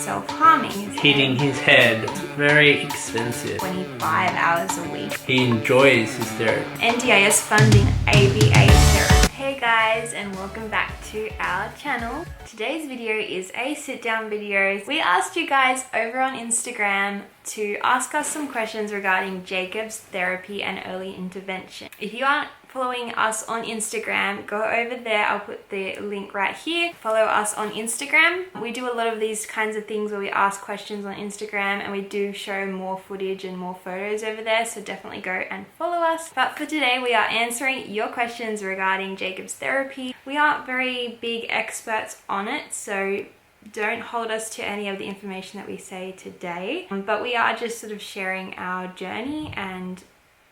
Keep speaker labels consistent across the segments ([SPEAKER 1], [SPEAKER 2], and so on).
[SPEAKER 1] self-harming.
[SPEAKER 2] Hitting his head. Very expensive.
[SPEAKER 1] 25 hours a week.
[SPEAKER 2] He enjoys his therapy.
[SPEAKER 1] NDIS funding ABA therapy. Hey guys, and welcome back to our channel. Today's video is a sit-down video. We asked you guys over on Instagram to ask us some questions regarding Jacob's therapy and early intervention. If you aren't following us on Instagram, go over there. I'll put the link right here. Follow us on Instagram. We do a lot of these kinds of things where we ask questions on Instagram, and we do show more footage and more photos over there, so definitely go and follow us. But for today, we are answering your questions regarding Jacob's therapy. We aren't very big experts on it, so don't hold us to any of the information that we say today, but we are just sort of sharing our journey, and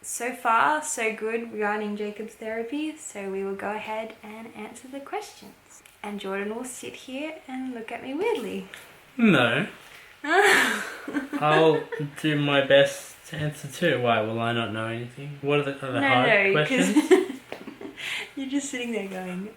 [SPEAKER 1] so far so good regarding Jacob's therapy, so we will go ahead and answer the questions. And Jordan will sit here and look at me weirdly.
[SPEAKER 2] No. I'll do my best to answer too. Why, will I not know anything? What are the hard questions?
[SPEAKER 1] You're just sitting there going.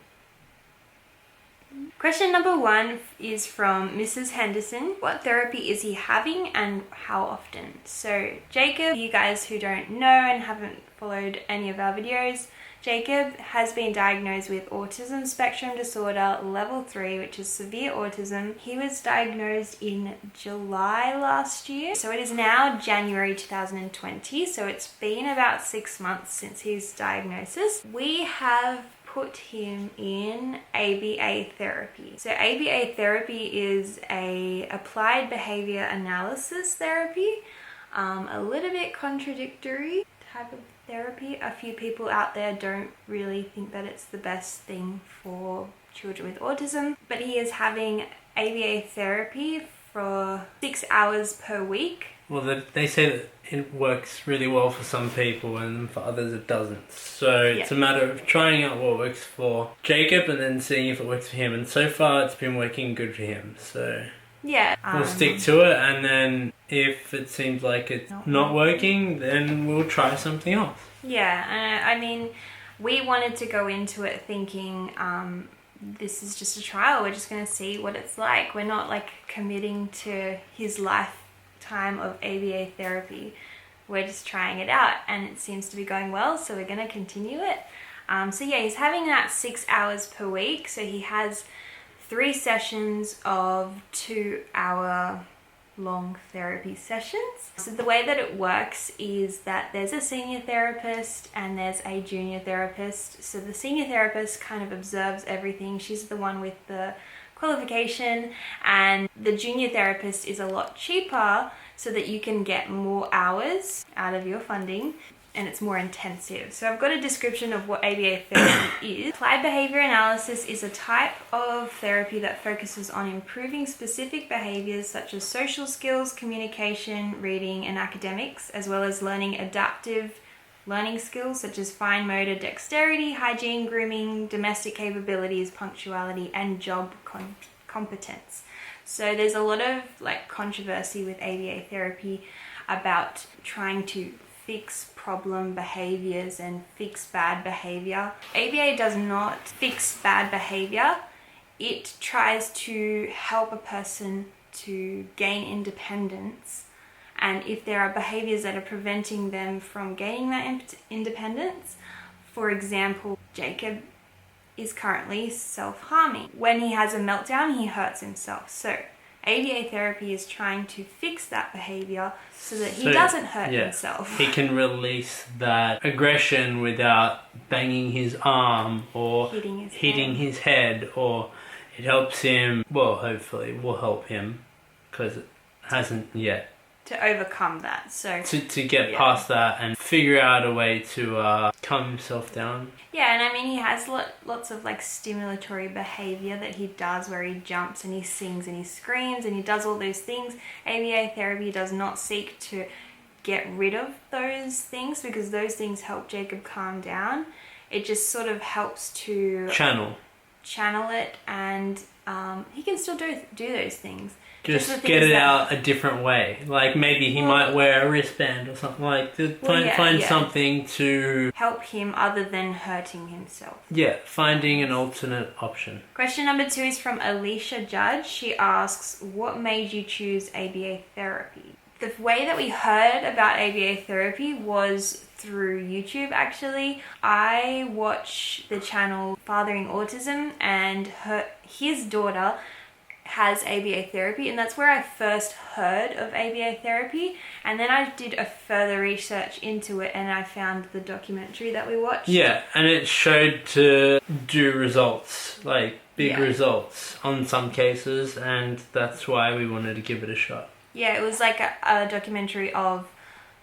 [SPEAKER 1] Question number 1 is from Mrs. Henderson. What therapy is he having and how often? So Jacob, you guys who don't know and haven't followed any of our videos, Jacob has been diagnosed with autism spectrum disorder level 3, which is severe autism. He was diagnosed in July last year. So it is now January 2020. So it's been about 6 months since his diagnosis. We have put him in ABA therapy. So ABA therapy is a applied behavior analysis therapy, a little bit contradictory type of therapy. A few people out there don't really think that it's the best thing for children with autism, but he is having ABA therapy for 6 hours per week.
[SPEAKER 2] Well, they say that it works really well for some people and for others it doesn't. So it's a matter of trying out what works for Jacob and then seeing if it works for him. And so far it's been working good for him. So
[SPEAKER 1] yeah,
[SPEAKER 2] we'll stick to it, and then if it seems like it's not working, then we'll try something else.
[SPEAKER 1] Yeah, I mean, we wanted to go into it thinking this is just a trial. We're just going to see what it's like. We're not like committing to his lifetime of ABA therapy. We're just trying it out, and it seems to be going well, so we're going to continue it. So yeah, he's having that 6 hours per week. So he has 3 sessions of 2-hour long therapy sessions. So the way that it works is that there's a senior therapist and there's a junior therapist. So the senior therapist kind of observes everything. She's the one with the qualification, and the junior therapist is a lot cheaper so that you can get more hours out of your funding, and it's more intensive. So I've got a description of what ABA therapy is. Applied behavior analysis is a type of therapy that focuses on improving specific behaviors such as social skills, communication, reading, and academics, as well as learning adaptive learning skills such as fine motor dexterity, hygiene, grooming, domestic capabilities, punctuality, and job competence. So there's a lot of like controversy with ABA therapy about trying to fix problem behaviors and fix bad behavior. ABA does not fix bad behavior. It tries to help a person to gain independence, and if there are behaviors that are preventing them from gaining that independence, for example, Jacob is currently self-harming. When he has a meltdown, he hurts himself. So ABA therapy is trying to fix that behavior so that he doesn't hurt himself.
[SPEAKER 2] He can release that aggression without banging his arm or hitting his head, or it helps him, well, hopefully will help him, because it hasn't yet.
[SPEAKER 1] To overcome that. So
[SPEAKER 2] to get past that and figure out a way to calm himself down.
[SPEAKER 1] Yeah, and I mean, he has lots of like stimulatory behavior that he does, where he jumps and he sings and he screams and he does all those things. ABA therapy does not seek to get rid of those things, because those things help Jacob calm down. It just sort of helps to channel it, and he can still do those things.
[SPEAKER 2] just get it out a different way. Like maybe he might wear a wristband or something, like to find something to
[SPEAKER 1] help him other than hurting himself.
[SPEAKER 2] Yeah, finding an alternate option.
[SPEAKER 1] Question number 2 is from Alicia Judge. She asks, what made you choose ABA therapy? The way that we heard about ABA therapy was through YouTube, actually. I watch the channel Fathering Autism, and his daughter has ABA therapy, and that's where I first heard of ABA therapy. And then I did a further research into it, and I found the documentary that we watched.
[SPEAKER 2] Yeah, and it showed to do results, like big results on some cases, and that's why we wanted to give it a shot.
[SPEAKER 1] Yeah, it was like a documentary of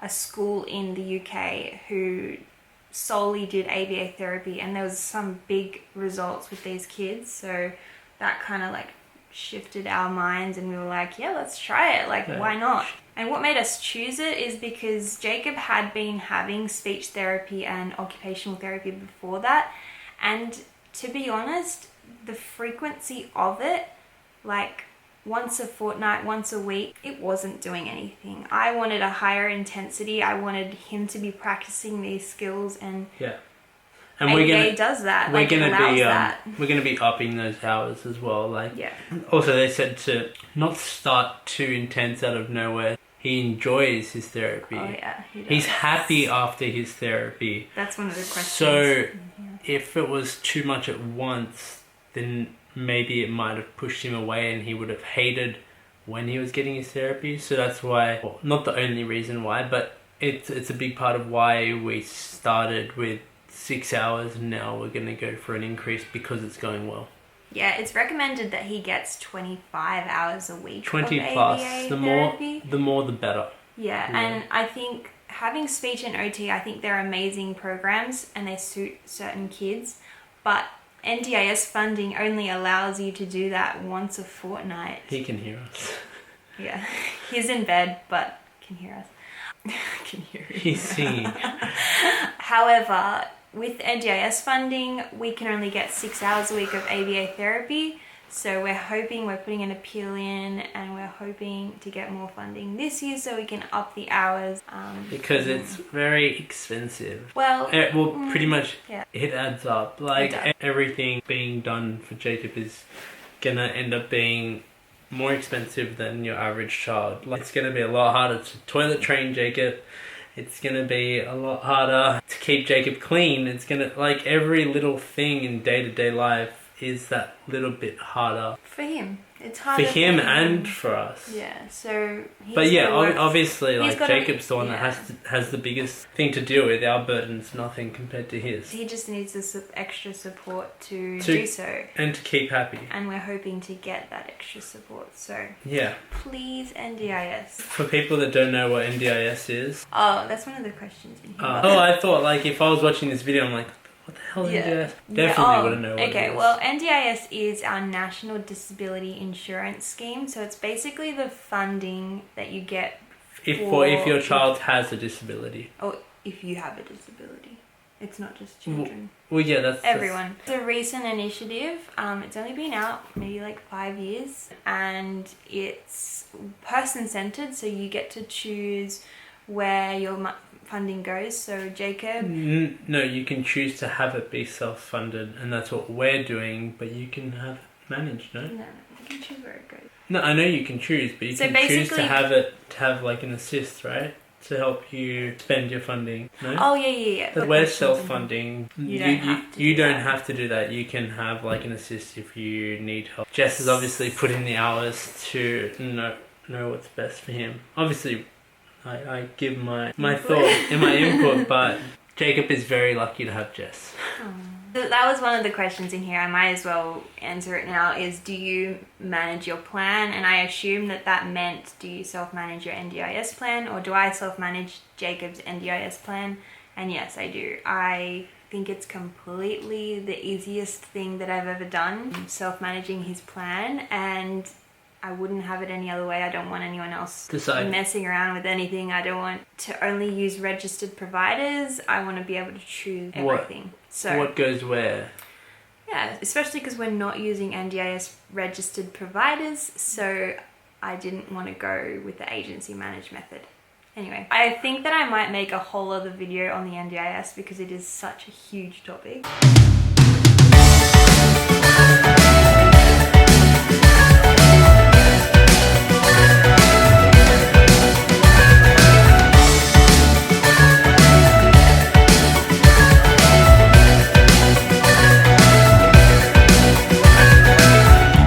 [SPEAKER 1] a school in the UK who solely did ABA therapy, and there was some big results with these kids, so that kind of like shifted our minds, and we were like, yeah, let's try it, like why not? And what made us choose it is because Jacob had been having speech therapy and occupational therapy before that, and to be honest, the frequency of it, like once a fortnight, once a week, it wasn't doing anything. I wanted a higher intensity. I wanted him to be practicing these skills, and
[SPEAKER 2] and
[SPEAKER 1] ABA does that.
[SPEAKER 2] We're gonna be upping those hours as well. Like, also they said to not start too intense out of nowhere. He enjoys his therapy.
[SPEAKER 1] Oh yeah, he does.
[SPEAKER 2] He's happy after his therapy.
[SPEAKER 1] That's one of the questions.
[SPEAKER 2] So if it was too much at once, then maybe it might have pushed him away, and he would have hated when he was getting his therapy. So that's why, well, not the only reason why, but it's a big part of why we started with 6 hours, and now we're going to go for an increase because it's going well.
[SPEAKER 1] Yeah, it's recommended that he gets 25 hours a week
[SPEAKER 2] 20
[SPEAKER 1] of
[SPEAKER 2] plus.
[SPEAKER 1] ABA
[SPEAKER 2] The
[SPEAKER 1] therapy.
[SPEAKER 2] more the better.
[SPEAKER 1] Yeah, and I think having speech and OT, I think they're amazing programs and they suit certain kids, but NDIS funding only allows you to do that once a fortnight.
[SPEAKER 2] He can hear us.
[SPEAKER 1] Yeah, he's in bed but can hear us. Can hear you.
[SPEAKER 2] He's singing.
[SPEAKER 1] However, with NDIS funding, we can only get 6 hours a week of ABA therapy. So we're putting an appeal in, and we're hoping to get more funding this year so we can up the hours.
[SPEAKER 2] Because it's very expensive.
[SPEAKER 1] Well,
[SPEAKER 2] pretty much it adds up. Like everything being done for Jacob is gonna end up being more expensive than your average child. Like, it's gonna be a lot harder to toilet train Jacob. It's gonna be a lot harder to keep Jacob clean. It's gonna, like, every little thing in day-to-day life is that little bit harder
[SPEAKER 1] for him. It's harder
[SPEAKER 2] for him and for us.
[SPEAKER 1] Yeah. So.
[SPEAKER 2] Obviously, like, Jacob's the one that has the biggest thing to deal with. Our burden's nothing compared to his.
[SPEAKER 1] He just needs this extra support to do so,
[SPEAKER 2] and to keep happy. And
[SPEAKER 1] we're hoping to get that extra support. So.
[SPEAKER 2] Yeah.
[SPEAKER 1] Please, NDIS.
[SPEAKER 2] For people that don't know what NDIS is.
[SPEAKER 1] Oh, that's one of the questions in here.
[SPEAKER 2] I thought, like, if I was watching this video, I'm like, what the hell is NDIS? Definitely wouldn't know what it is.
[SPEAKER 1] Well, NDIS is our National Disability Insurance Scheme. So it's basically the funding that you get
[SPEAKER 2] if your child has a disability.
[SPEAKER 1] Or if you have a disability. It's not just children.
[SPEAKER 2] Well, yeah, that's
[SPEAKER 1] everyone. It's a recent initiative. It's only been out maybe like 5 years, and it's person-centered. So you get to choose where your funding goes. So Jacob,
[SPEAKER 2] no, you can choose to have it be self-funded, and that's what we're doing. But you can have it managed. No,
[SPEAKER 1] you can choose where it goes.
[SPEAKER 2] No, I know you can choose, but you can choose to have like an assist, right? To help you spend your funding. No?
[SPEAKER 1] Oh yeah.
[SPEAKER 2] But we're self-funding.
[SPEAKER 1] You
[SPEAKER 2] don't have to do that. You can have like an assist if you need help. Jess has obviously put in the hours to know what's best for him. Obviously, I give my thought and my input, but Jacob is very lucky to have Jess.
[SPEAKER 1] That was one of the questions in here. I might as well answer it now. Is, do you manage your plan? And I assume that meant, do you self-manage your NDIS plan, or do I self-manage Jacob's NDIS plan? And yes, I do. I think it's completely the easiest thing that I've ever done, self-managing his plan, and I wouldn't have it any other way. I don't want anyone else messing around with anything. I don't want to only use registered providers. I want to be able to choose everything. So
[SPEAKER 2] what goes where?
[SPEAKER 1] Yeah, especially because we're not using NDIS registered providers. So I didn't want to go with the agency managed method. Anyway, I think that I might make a whole other video on the NDIS because it is such a huge topic.